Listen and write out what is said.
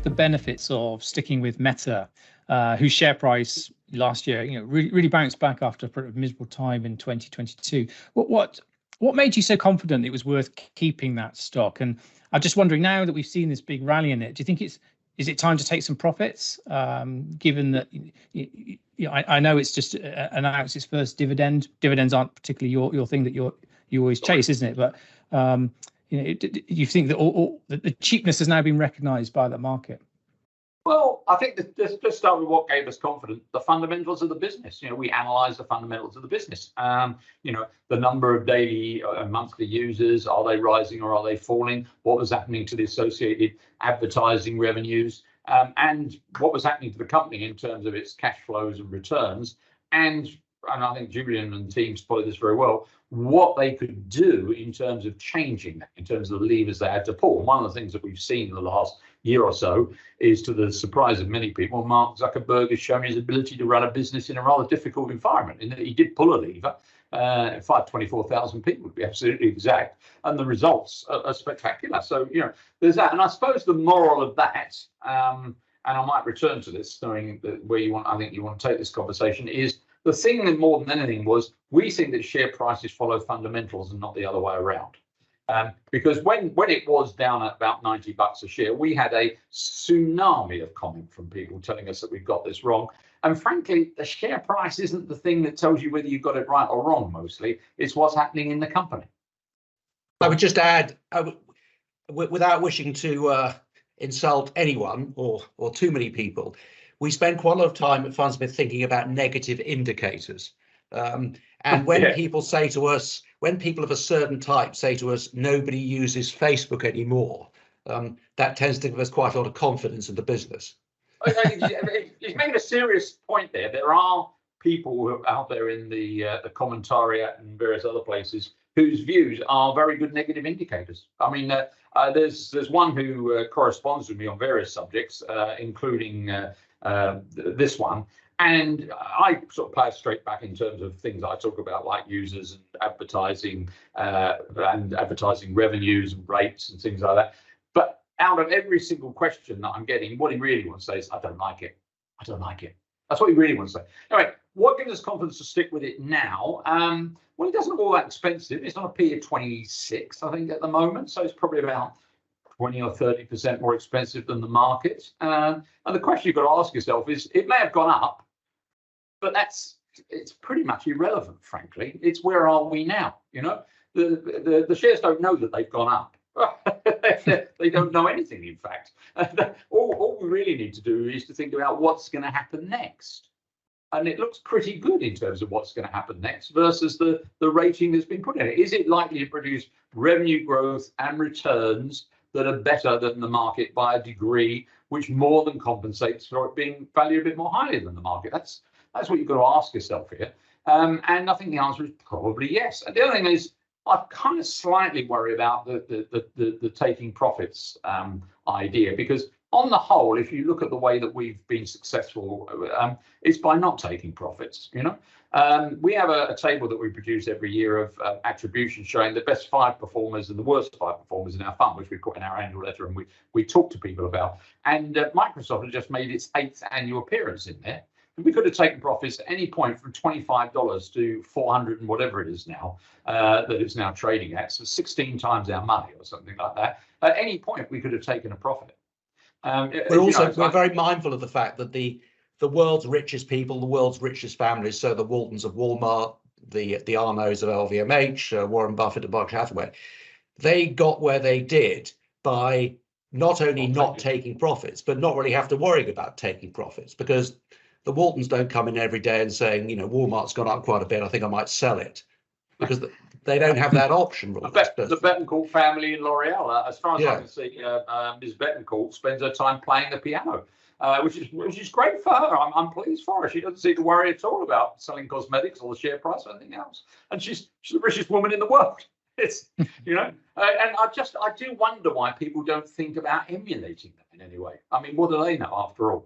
the benefits of sticking with Meta, whose share price last year, really bounced back after a miserable time in 2022. What made you so confident it was worth keeping that stock? And I'm just wondering, now that we've seen this big rally in it, do you think is it time to take some profits? Given that I know it's just announced its first dividend. Dividends aren't particularly your thing that you always chase, isn't it? But you think that the cheapness has now been recognised by the market? Well, I think let's start with what gave us confidence: the fundamentals of the business. We analyze the fundamentals of the business. The number of daily and monthly users, are they rising or are they falling? What was happening to the associated advertising revenues? And what was happening to the company in terms of its cash flows and returns? And I think Julian and the team spotted this very well, what they could do in terms of changing that, in terms of the levers they had to pull. And one of the things that we've seen in the last year or so is, to the surprise of many people, Mark Zuckerberg has shown his ability to run a business in a rather difficult environment, in that he did pull a lever. 524,000 people, to be absolutely exact, and the results are spectacular. So there's that. And I suppose the moral of that, and I might return to this, knowing that I think you want to take this conversation, is the thing that more than anything was, we think that share prices follow fundamentals and not the other way around. Because when it was down at about $90 a share, we had a tsunami of comment from people telling us that we've got this wrong. And frankly, the share price isn't the thing that tells you whether you've got it right or wrong. Mostly, it's what's happening in the company. I would just add, without wishing to insult anyone or too many people, we spend quite a lot of time at Fundsmith thinking about negative indicators. And when people say to us, when people of a certain type say to us, nobody uses Facebook anymore, that tends to give us quite a lot of confidence in the business. He's made a serious point there. There are people out there in the commentariat and various other places whose views are very good negative indicators. I mean, there's one who corresponds with me on various subjects, including this one. And I sort of play straight back in terms of things I talk about, like users and advertising revenues and rates and things like that. But out of every single question that I'm getting, what he really wants to say is, I don't like it. I don't like it. That's what he really wants to say. Anyway, what gives us confidence to stick with it now? Well, it doesn't look all that expensive. It's on a P of 26, I think, at the moment. So it's probably about 20 or 30% more expensive than the market. And the question you've got to ask yourself is, it may have gone up, but it's pretty much irrelevant, frankly. It's, where are we now? The shares don't know that they've gone up. They don't know anything, in fact. All we really need to do is to think about what's going to happen next. And it looks pretty good in terms of what's going to happen next versus the rating that's been put in it. Is it likely to produce revenue growth and returns that are better than the market by a degree, which more than compensates for it being valued a bit more highly than the market? That's what you've got to ask yourself here. And I think the answer is probably yes. And the other thing is, I kind of slightly worry about the taking profits idea, because on the whole, if you look at the way that we've been successful, it's by not taking profits. We have a table that we produce every year of attribution showing the best 5 performers and the worst 5 performers in our fund, which we put in our annual letter and we talk to people about. And Microsoft has just made its 8th annual appearance in there. We could have taken profits at any point from $25 to 400 and whatever it is now, that it's now trading at. So 16 times our money or something like that. At any point, we could have taken a profit. We're very mindful of the fact that the world's richest people, the world's richest families, so the Waltons of Walmart, the Arnauds of LVMH, Warren Buffett of Berkshire Hathaway, they got where they did by not only not taking profits, but not really have to worry about taking profits, because the Waltons don't come in every day and saying, Walmart's gone up quite a bit, I think I might sell it, because they don't have that option. The Bettencourt family in L'Oreal, as far as I can see, Ms. Bettencourt spends her time playing the piano, which is great for her. I'm pleased for her. She doesn't seem to worry at all about selling cosmetics or the share price or anything else. And she's the richest woman in the world. It's and I do wonder why people don't think about emulating that in any way. I mean, what do they know after all?